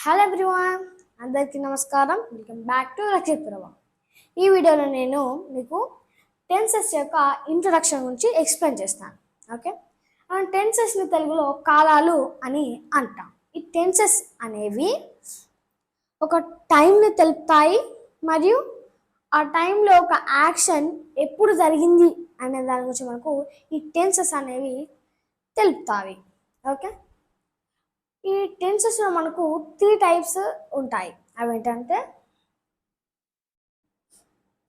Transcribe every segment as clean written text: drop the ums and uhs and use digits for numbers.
Hello everyone, అందరికీ నమస్కారం. Welcome back to Rakshit ప్రభా. ఈ వీడియోలో నేను మీకు టెన్సెస్ యొక్క ఇంట్రొడక్షన్ గురించి ఎక్స్ప్లెయిన్ చేస్తాను. ఓకే, మనం టెన్సెస్ని తెలుగులో కాలాలు అని అంటాం. ఈ టెన్సెస్ అనేవి ఒక టైంని తెలుపుతాయి మరియు ఆ టైంలో ఒక యాక్షన్ ఎప్పుడు జరిగింది అనే దాని గురించి మనకు ఈ టెన్సెస్ అనేవి తెలుపుతాయి. ఓకే, ఈ టెన్సెస్లో మనకు 3 టైప్స్ ఉంటాయి. అవి ఏంటంటే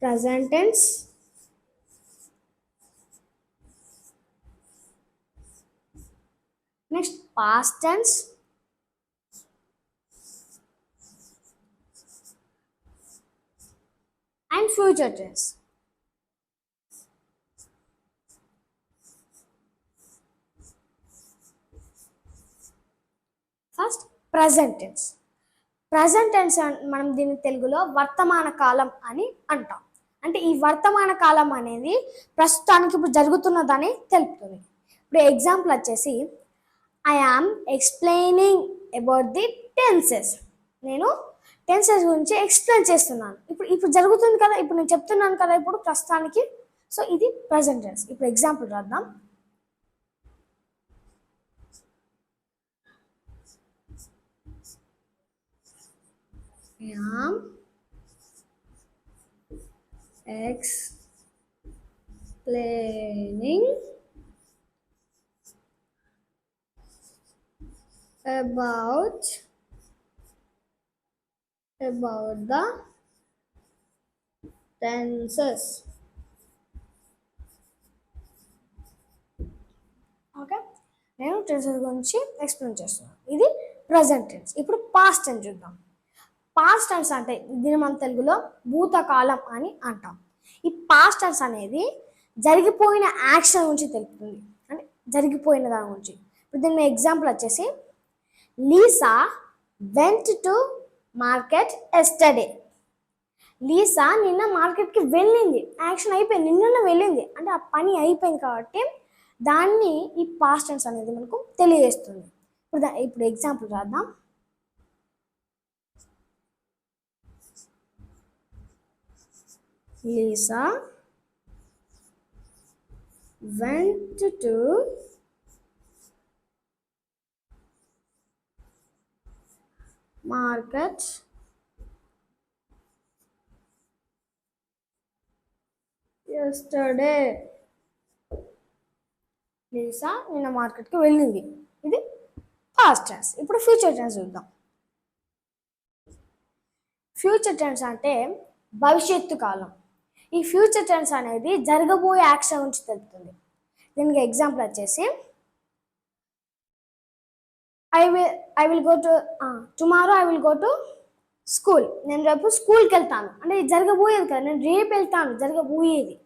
present tense, next past tense, and future tense. First present tense. Present tense మనం దీన్ని తెలుగులో వర్తమాన కాలం అని అంటాం. అంటే ఈ వర్తమాన కాలం అనేది ప్రస్తుతానికి ఇప్పుడు జరుగుతున్నదని తెలుపుతుంది. ఇప్పుడు ఎగ్జాంపుల్ వచ్చేసి I am explaining about the tenses. నేను టెన్సెస్ గురించి ఎక్స్ప్లెయిన్ చేస్తున్నాను. ఇప్పుడు జరుగుతుంది కదా, ఇప్పుడు నేను చెప్తున్నాను కదా ఇప్పుడు ప్రస్తుతానికి. సో ఇది ప్రజెంట్ టెన్స్. ఇప్పుడు ఎగ్జాంపుల్ రాద్దాం. I am explaining about the tenses. Okay, నేను టెన్సెస్ గురించి ఎక్స్ప్లెయిన్ చేస్తున్నాను. ఇది ప్రజెంట్ టెన్స్. ఇప్పుడు పాస్ట్ టెన్స్ చూద్దాం. పాస్ట్ టెన్స్ అంటే దీన్ని మన తెలుగులో భూతకాలం అని అంటాం. ఈ పాస్ట్ టెన్స్ అనేది జరిగిపోయిన యాక్షన్ గురించి తెలుపుతుంది, అంటే జరిగిపోయిన దాని గురించి. ఇప్పుడు దీని ఎగ్జాంపుల్ వచ్చేసి Lisa went to market yesterday. Lisa నిన్న మార్కెట్కి వెళ్ళింది. యాక్షన్ అయిపోయింది, నిన్న వెళ్ళింది అంటే ఆ పని అయిపోయింది కాబట్టి దాన్ని ఈ పాస్ట్ టెన్స్ అనేది మనకు తెలియజేస్తుంది. ఇప్పుడు ఎగ్జాంపుల్ రాద్దాం. Lisa went to market yesterday. Lisa నిన్న మార్కెట్కి వెళ్ళింది. ఇది పాస్ట్ టెన్స్. ఇప్పుడు ఫ్యూచర్ టెన్స్ చూద్దాం. ఫ్యూచర్ టెన్స్ అంటే భవిష్యత్తు కాలం. ఈ ఫ్యూచర్ టెన్స్ అనేది జరగబోయే యాక్షన్ గురించి తెలుపుతుంది. దీనికి ఎగ్జాంపుల్ వచ్చేసి I will go to tomorrow I will go to school. నేను రేపు స్కూల్కి వెళ్తాను అంటే ఇది జరగబోయేది కదా, నేను రేపు వెళ్తాను, జరగబోయేది.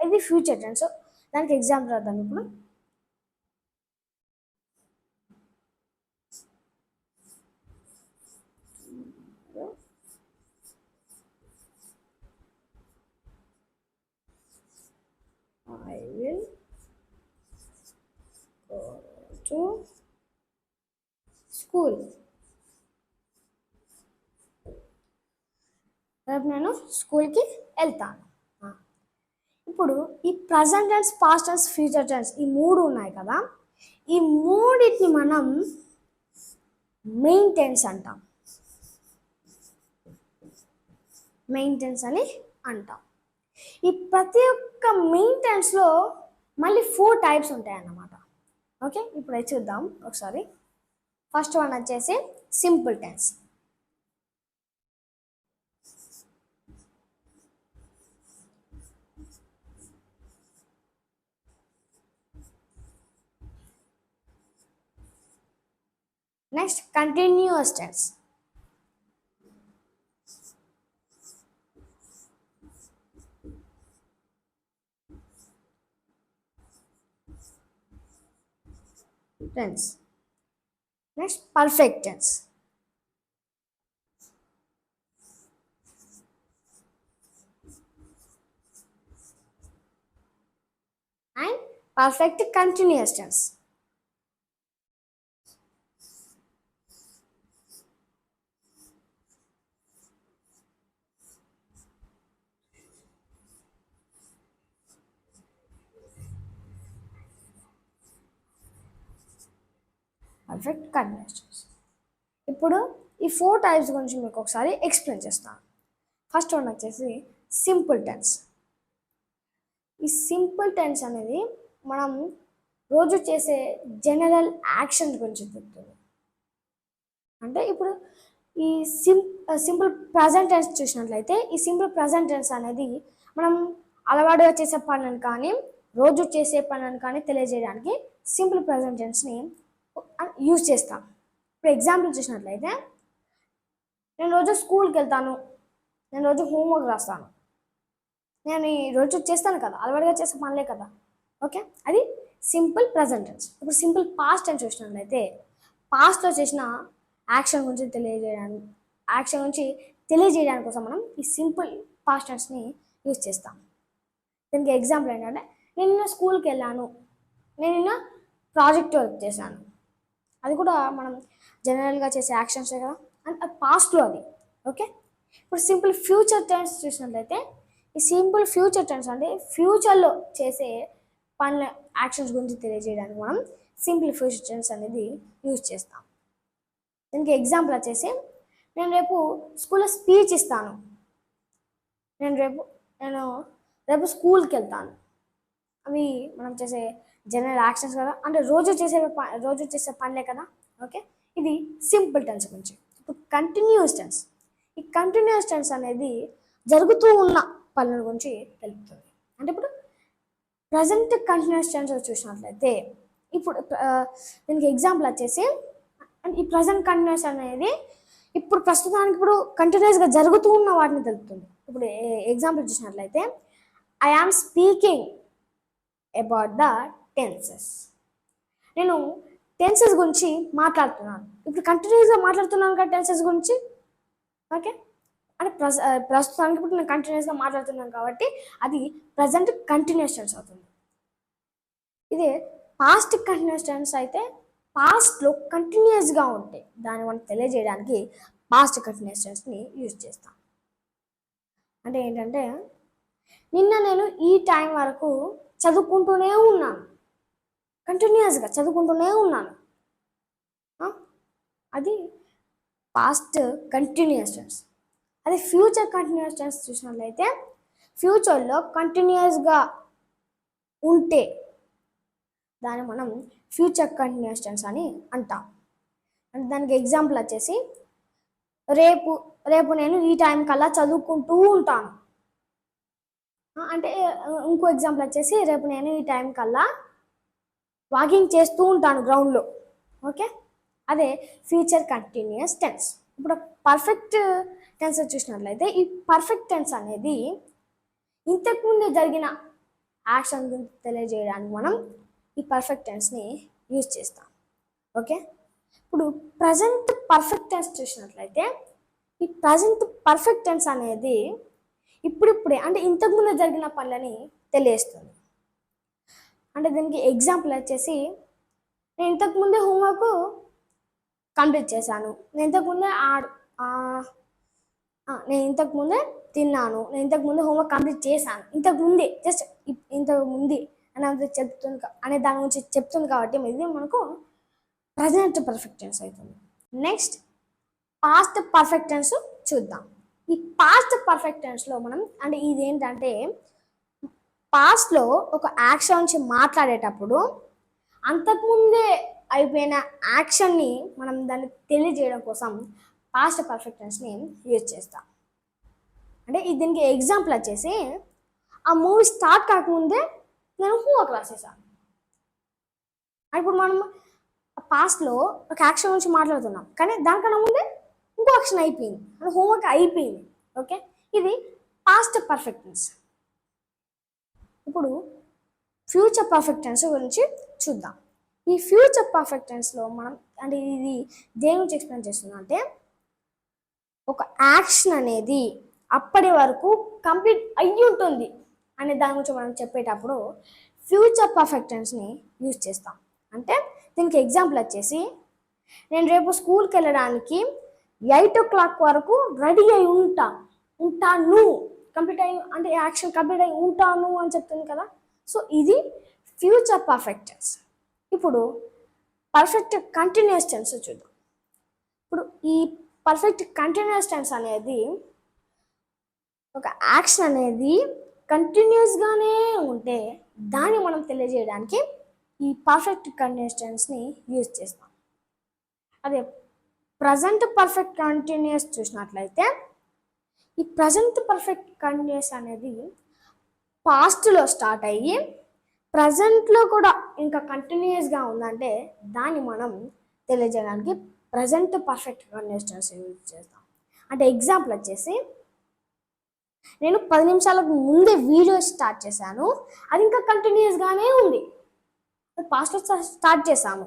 ఇది ఫ్యూచర్ టెన్స్. దానికి ఎగ్జాంపుల్ రాద్దాం. ఇప్పుడు I will go to school. రేపు నేను స్కూల్కి వెళ్తాను. ఇప్పుడు ఈ present tense, past tense, future tense ఈ మూడు ఉన్నాయి కదా, ఈ మూడింటిని మనం మెయిన్ టెన్స్ అంటాం. మెయిన్ టెన్స్ అని అంటాం. ఈ ప్రతి ఒక్క మెయిన్ టెన్స్లో మళ్ళీ 4 టైప్స్ ఉంటాయి అన్నమాట. ఓకే, ఇప్పుడు చూద్దాం ఒకసారి. ఫస్ట్ వన్ వచ్చేసి simple tense. Next continuous tense. Next perfect tense. And perfect continuous tense. Perfect continuous tense. ఇప్పుడు ఈ 4 టైప్స్ గురించి మీకు ఒకసారి ఎక్స్ప్లెయిన్ చేస్తాను. ఫస్ట్ వన్ వచ్చేసి సింపుల్ టెన్స్. ఈ సింపుల్ టెన్స్ అనేది మనం రోజు చేసే జనరల్ యాక్షన్స్ గురించి చెప్తుంది. అంటే ఇప్పుడు ఈ సింపుల్ ప్రజెంట్ టెన్స్ చూసినట్లయితే ఈ సింపుల్ ప్రజెంట్ టెన్స్ అనేది మనం అలవాటుగా చేసే పనులను కానీ రోజు చేసే పనులను కానీ తెలియజేయడానికి సింపుల్ ప్రజెంట్ టెన్స్ని యూజ్ చేస్తాం. ఇప్పుడు ఎగ్జాంపుల్ చూసినట్లయితే నేను రోజు స్కూల్కి వెళ్తాను, నేను రోజు హోంవర్క్ రాస్తాను, నేను ఈ రోజు చేస్తాను కదా, అలవాటుగా చేసే పనులే కదా. ఓకే, అది సింపుల్ ప్రజెంట్ టెన్స్. ఇప్పుడు సింపుల్ పాస్ట్ టెన్స్ చూసినట్లయితే పాస్ట్లో చేసిన యాక్షన్ గురించి తెలియజేయడానికి కోసం మనం ఈ సింపుల్ పాస్ట్ టెన్స్ని యూజ్ చేస్తాం. దీనికి ఎగ్జాంపుల్ ఏంటంటే నేను నిన్న స్కూల్కి వెళ్ళాను, నేను నిన్న ప్రాజెక్ట్ వర్క్ చేశాను. అది కూడా మనం జనరల్గా చేసే యాక్షన్సే కదా, అండ్ పాస్ట్లో అది. ఓకే, ఇప్పుడు సింపుల్ ఫ్యూచర్ టెన్స్ చూసినట్లయితే ఈ సింపుల్ ఫ్యూచర్ టెన్స్ అంటే ఫ్యూచర్లో చేసే పనుల యాక్షన్స్ గురించి తెలియజేయడానికి మనం సింపుల్ ఫ్యూచర్ టెన్స్ అనేది యూజ్ చేస్తాం. దీనికి ఎగ్జాంపుల్ వచ్చేసి నేను రేపు స్కూల్లో స్పీచ్ ఇస్తాను, నేను రేపు స్కూల్కి వెళ్తాను. అవి మనం చేసే జనరల్ యాక్షన్స్ కదా, అంటే రోజు చేసే పనులే కదా. ఓకే, ఇది సింపుల్ టెన్స్ గురించి. ఇప్పుడు కంటిన్యూస్ టెన్స్. ఈ కంటిన్యూస్ టెన్స్ అనేది జరుగుతూ ఉన్న పనుల గురించి తెలుపుతుంది. అంటే ఇప్పుడు ప్రజెంట్ కంటిన్యూస్ టెన్స్ చూసినట్లయితే ఇప్పుడు దీనికి ఎగ్జాంపుల్ వచ్చేసి ఈ ప్రజెంట్ కంటిన్యూస్ అనేది ఇప్పుడు ప్రస్తుతానికి ఇప్పుడు కంటిన్యూస్గా జరుగుతూ ఉన్న వాటిని తెలుపుతుంది. ఇప్పుడు ఎగ్జాంపుల్ చూసినట్లయితే I am speaking about the tenses. నేను టెన్సెస్ గురించి మాట్లాడుతున్నాను, ఇప్పుడు కంటిన్యూస్గా మాట్లాడుతున్నాను కదా టెన్సెస్ గురించి. ఓకే, అంటే ప్రస్తుతానికి ఇప్పుడు నేను కంటిన్యూస్గా మాట్లాడుతున్నాను కాబట్టి అది ప్రజెంట్ కంటిన్యూస్ టెన్స్ అవుతుంది. ఇదే పాస్ట్ కంటిన్యూస్ టెన్స్ అయితే పాస్ట్లో కంటిన్యూస్గా ఉంటాయి, దాన్ని మనం తెలియజేయడానికి పాస్ట్ కంటిన్యూస్ టెన్స్ని యూజ్ చేస్తాం. అంటే ఏంటంటే నిన్న నేను ఈ టైం వరకు చదువుకుంటూనే ఉన్నాను, కంటిన్యూస్గా చదువుకుంటూనే ఉన్నాను. అది పాస్ట్ కంటిన్యూస్ టెన్స్. అది ఫ్యూచర్ కంటిన్యూస్ టెన్స్ చూసినట్లయితే ఫ్యూచర్లో కంటిన్యూస్గా ఉంటే దాన్ని మనం ఫ్యూచర్ కంటిన్యూస్ టెన్స్ అని అంటాం. అంటే దానికి ఎగ్జాంపుల్ వచ్చేసి రేపు నేను ఈ టైం కల్లా చదువుకుంటూ ఉంటాను. అంటే ఇంకో ఎగ్జాంపుల్ వచ్చేసి రేపు నేను ఈ టైం కల్లా వాకింగ్ చేస్తూ ఉంటాను గ్రౌండ్లో. ఓకే, అదే ఫ్యూచర్ కంటిన్యూస్ టెన్స్. ఇప్పుడు పర్ఫెక్ట్ టెన్స్ చూసినట్లయితే ఈ పర్ఫెక్ట్ టెన్స్ అనేది ఇంతకుముందు జరిగిన యాక్షన్ గురించి తెలియజేయడానికి మనం ఈ పర్ఫెక్ట్ టెన్స్ని యూజ్ చేస్తాం. ఓకే, ఇప్పుడు ప్రజెంట్ పర్ఫెక్ట్ టెన్స్ చూసినట్లయితే ఈ ప్రజెంట్ పర్ఫెక్ట్ టెన్స్ అనేది ఇప్పుడిప్పుడే అంటే ఇంతకుముందు జరిగిన పనులని తెలియజేస్తుంది. అంటే దీనికి ఎగ్జాంపుల్ వచ్చేసి నేను ఇంతకుముందే హోంవర్క్ కంప్లీట్ చేశాను, నేను ఇంతకుముందే తిన్నాను, నేను ఇంతకుముందే హోంవర్క్ కంప్లీట్ చేశాను, ఇంతకుముందే జస్ట్ ఇంతకుముందే అనే దాని గురించి చెప్తుంది కాబట్టి ఇది మనకు ప్రజెంట్ పర్ఫెక్ట్ టెన్స్ అవుతుంది. నెక్స్ట్ పాస్ట్ పర్ఫెక్ట్ టెన్స్ చూద్దాం. ఈ పాస్ట్ పర్ఫెక్ట్ టెన్స్లో మనం అంటే ఇది ఏంటంటే పాస్ట్లో ఒక యాక్షన్ నుంచి మాట్లాడేటప్పుడు అంతకుముందే అయిపోయిన యాక్షన్ని మనం దాన్ని తెలియజేయడం కోసం పాస్ట్ పర్ఫెక్ట్ టెన్స్ని యూజ్ చేస్తాం. అంటే దీనికి ఎగ్జాంపుల్ వచ్చేసి ఆ మూవీ స్టార్ట్ కాకముందే నేను హోంవర్క్ రాసేసాను. ఇప్పుడు మనం పాస్ట్లో ఒక యాక్షన్ గురించి మాట్లాడుతున్నాం, కానీ దానికన్నా ముందే ఇంకో యాక్షన్ అయిపోయింది, అంటే హోంవర్క్ అయిపోయింది. ఓకే, ఇది పాస్ట్ పర్ఫెక్ట్ టెన్స్. ఇప్పుడు ఫ్యూచర్ పర్ఫెక్ట్ టెన్స్ గురించి చూద్దాం. ఈ ఫ్యూచర్ పర్ఫెక్ట్ టెన్స్లో మనం అంటే ఇది దేని గురించి ఎక్స్ప్లెయిన్ చేస్తున్నాం అంటే ఒక యాక్షన్ అనేది అప్పటి వరకు కంప్లీట్ అయ్యి ఉంటుంది అనే దాని గురించి మనం చెప్పేటప్పుడు ఫ్యూచర్ పర్ఫెక్ట్ టెన్స్ని యూజ్ చేస్తాం. అంటే దీనికి ఎగ్జాంపుల్ వచ్చేసి నేను రేపు స్కూల్కి వెళ్ళడానికి 8 o'clock వరకు రెడీ అయి ఉంటాను కంప్లీట్ అయ్యి అంటే యాక్షన్ కంప్లీట్ అయ్యి ఉంటాను అని చెప్తుంది కదా. సో ఇది ఫ్యూచర్ పర్ఫెక్ట్ టెన్స్. ఇప్పుడు పర్ఫెక్ట్ కంటిన్యూస్ టెన్స్ చూద్దాం. ఇప్పుడు ఈ పర్ఫెక్ట్ కంటిన్యూస్ టెన్స్ అనేది ఒక యాక్షన్ అనేది కంటిన్యూస్గానే ఉంటే దాన్ని మనం తెలియజేయడానికి ఈ పర్ఫెక్ట్ కంటిన్యూస్ టెన్స్ని యూజ్ చేస్తాం. అదే ప్రజెంట్ పర్ఫెక్ట్ కంటిన్యూస్ చూసినట్లయితే ఈ ప్రజెంట్ పర్ఫెక్ట్ కంటిన్యూస్ అనేది పాస్ట్లో స్టార్ట్ అయ్యి ప్రజెంట్లో కూడా ఇంకా కంటిన్యూస్గా ఉందంటే దాన్ని మనం తెలియజేయడానికి present perfect continuous tense use చేస్తాం. అంటే ఎగ్జాంపుల్ వచ్చేసి నేను 10 నిమిషాలకు ముందే వీడియో స్టార్ట్ చేశాను, అది ఇంకా కంటిన్యూస్గానే ఉంది. పాస్ట్లో స్టార్ట్ చేశాము,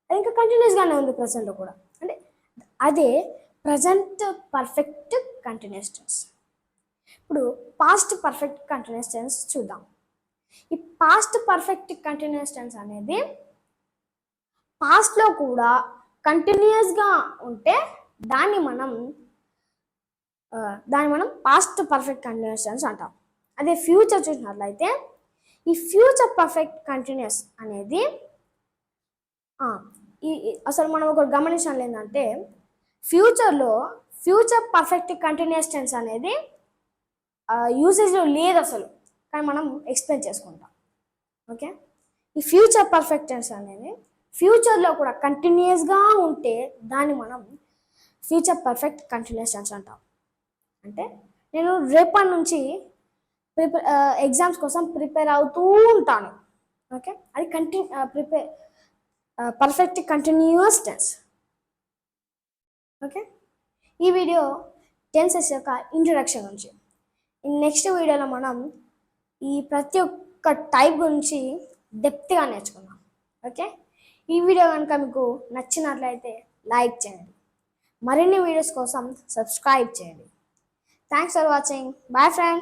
అది ఇంకా కంటిన్యూస్గానే ఉంది ప్రజెంట్లో కూడా. అంటే అదే ప్రజెంట్ పర్ఫెక్ట్ కంటిన్యూస్ టెన్స్. ఇప్పుడు పాస్ట్ పర్ఫెక్ట్ కంటిన్యూస్ టెన్స్ చూద్దాం. ఈ పాస్ట్ పర్ఫెక్ట్ కంటిన్యూస్ టెన్స్ అనేది పాస్ట్లో కూడా కంటిన్యూస్గా ఉంటే దాన్ని మనం పాస్ట్ పర్ఫెక్ట్ కంటిన్యూస్ టెన్స్ అంటాం. అదే ఫ్యూచర్ చూసినట్లయితే ఈ ఫ్యూచర్ పర్ఫెక్ట్ కంటిన్యూస్ అనేది అసలు మనం ఒకటి గమనించాలి ఏంటంటే ఫ్యూచర్లో ఫ్యూచర్ పర్ఫెక్ట్ కంటిన్యూస్ టెన్స్ అనేది యూసేజ్లో లేదు అసలు, కానీ మనం ఎక్స్ప్లెయిన్ చేసుకుంటాం. ఓకే, ఈ ఫ్యూచర్ పర్ఫెక్ట్ టెన్స్ అనేది ఫ్యూచర్లో కూడా కంటిన్యూస్గా ఉంటే దాన్ని మనం ఫ్యూచర్ పర్ఫెక్ట్ కంటిన్యూస్ టెన్స్ అంటాం. అంటే నేను రేపటి నుంచి ఎగ్జామ్స్ కోసం ప్రిపేర్ అవుతూ ఉంటాను. ఓకే, అది పర్ఫెక్ట్ కంటిన్యూస్ టెన్స్. ఓకే, ఈ వీడియో టెన్సెస్ యొక్క ఇంట్రడక్షన్ నుంచి. నెక్స్ట్ వీడియోలో మనం ఈ ప్రతి ఒక్క టైప్ గురించి డెప్త్గా నేర్చుకుందాం. ఓకే, ఈ వీడియో కనుక మీకు నచ్చినట్లయితే లైక్ చేయండి, మరిన్ని వీడియోస్ కోసం సబ్స్క్రైబ్ చేయండి. Thanks for watching. Bye friends.